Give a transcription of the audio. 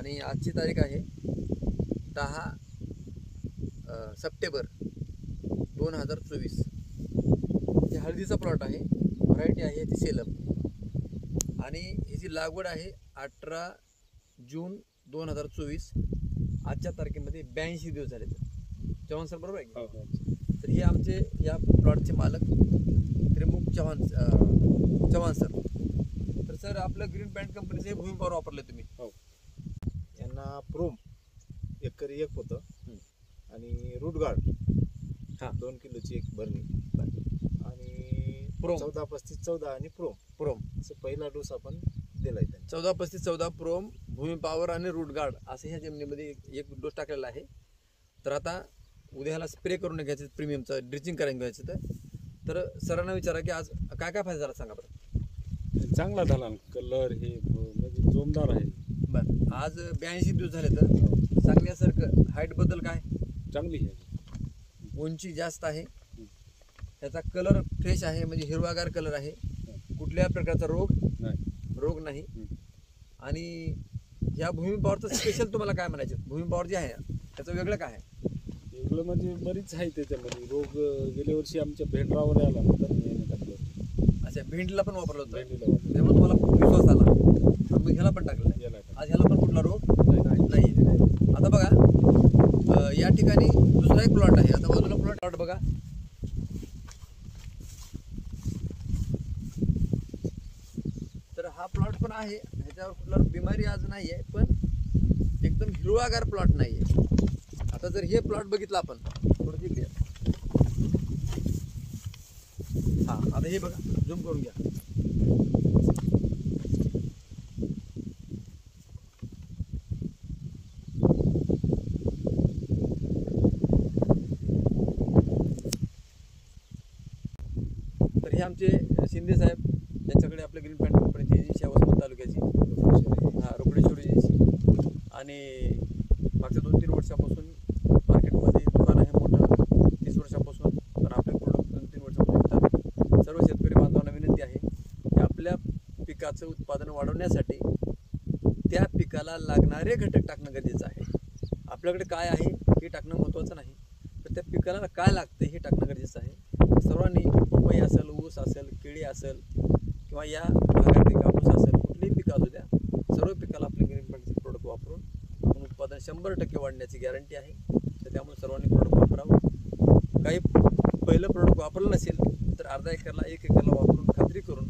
आणि आजची तारीख आहे 10 सप्टेंबर 2024. हे हळदीचा प्लॉट आहे, व्हरायटी आहे ती सेलम आणि ह्याची लागवड आहे 18 जून 2024. आजच्या तारखेमध्ये 82 दिवस झाले. चव्हाण सर बरोबर आहे? तर हे आमचे या प्लॉटचे मालक त्रिमुख चव्हाण सर. तर सर आपलं ग्रीन पॅन्ट कंपनीचं हे भूमी पॉवर वापरले तुम्ही? हो. यांना प्रोम एकरी 1 होतं आणि रूट गार्ड 2 किलोची एक भरणी आणि प्रोम 14-35-14 आणि प्रोम असं पहिला डोस आपण दिलाय त्यांनी. 14-35-14 प्रोम, भूमी पॉवर आणि रूट गार्ड असं ह्या जमिनीमध्ये एक डोस टाकलेला आहे. तर आता उद्याला स्प्रे करून घ्यायचं, प्रीमियमचं ड्रिचिंग करायला घ्यायचं. तर सरांना विचारा की आज काय काय फायदा झाला सांगा बरं. चांगला झाला, कलर हे म्हणजे जोमदार आहे. बरं, आज 82 दिवस झाले. तर सांगण्यासारखं हाईट बद्दल काय? चांगली आहे, उंची जास्त आहे, त्याचा कलर फ्रेश आहे, म्हणजे हिरवागार कलर आहे, कुठल्या प्रकारचा रोग नाही. आणि ह्या भूमी पॉवरचं स्पेशल तुम्हाला काय म्हणायचं? भूमी पॉवर जे आहे त्याचं वेगळं काय आहे? वेगळं म्हणजे बरीच आहे त्याच्यामध्ये. रोग गेल्या वर्षी आमच्या भेंडरावर आला तर टाकलं. अच्छा, भेंडीला पण वापरलं होतं, भेंडीला त्यामुळे तुम्हाला खूप विश्वास आला. मग ह्याला पण टाकलं. आज ह्याला पण कुठला रोग नाही. आता बघा या ठिकाणी दुसरा एक प्लॉट आहे. आता बाजूला प्लॉट बघा. तर हा प्लॉट पण आहे, ह्याच्यावर कुठला बिमारी आज नाही आहे, पण एकदम हिरवागार प्लॉट नाही आहे. आता जर हे प्लॉट बघितलं आपण थोडं तिकडे, आता हे बघा, झूम करून घ्या. तर हे आमचे शिंदे साहेब, त्यांच्याकडे आपल्या ग्रीन पॅन्ट कंपनीची एजन्सी आहे, वसमत तालुक्याची, रोकडेश्वरी एजन्सी. आणि मागच्या 2-3 वर्षापासून मार्केटमध्ये दुकान आहे मोठं, 30 वर्षापासून. तर आपले प्रोडक्ट 2-3 वर्षापासून विकतात. सर्व शेतकरी बांधवांना विनंती आहे की आपल्या पिकाचं उत्पादन वाढवण्यासाठी त्या पिकाला लागणारे घटक टाकणं गरजेचं आहे. आपल्याकडे काय आहे हे टाकणं महत्त्वाचं नाही, तर त्या पिकाला काय लागतं हे टाकणं गरजेचं आहे. सर्वांनी पपई असेल, ऊस असेल, केळी असेल किंवा या भागातील कापूस असेल, कुठलीही पिकं असू द्या, सर्व पिकाला आपले ग्रीन पॅन्टचे प्रोडक्ट वापरून आपण उत्पादन 100% वाढण्याची गॅरंटी आहे. तर त्यामुळे सर्वांनी प्रोडक्ट वापरावं. काही पहिलं प्रोडक्ट वापरलं नसेल तर अर्धा एकरला 1 एकरला वापरून खात्री करून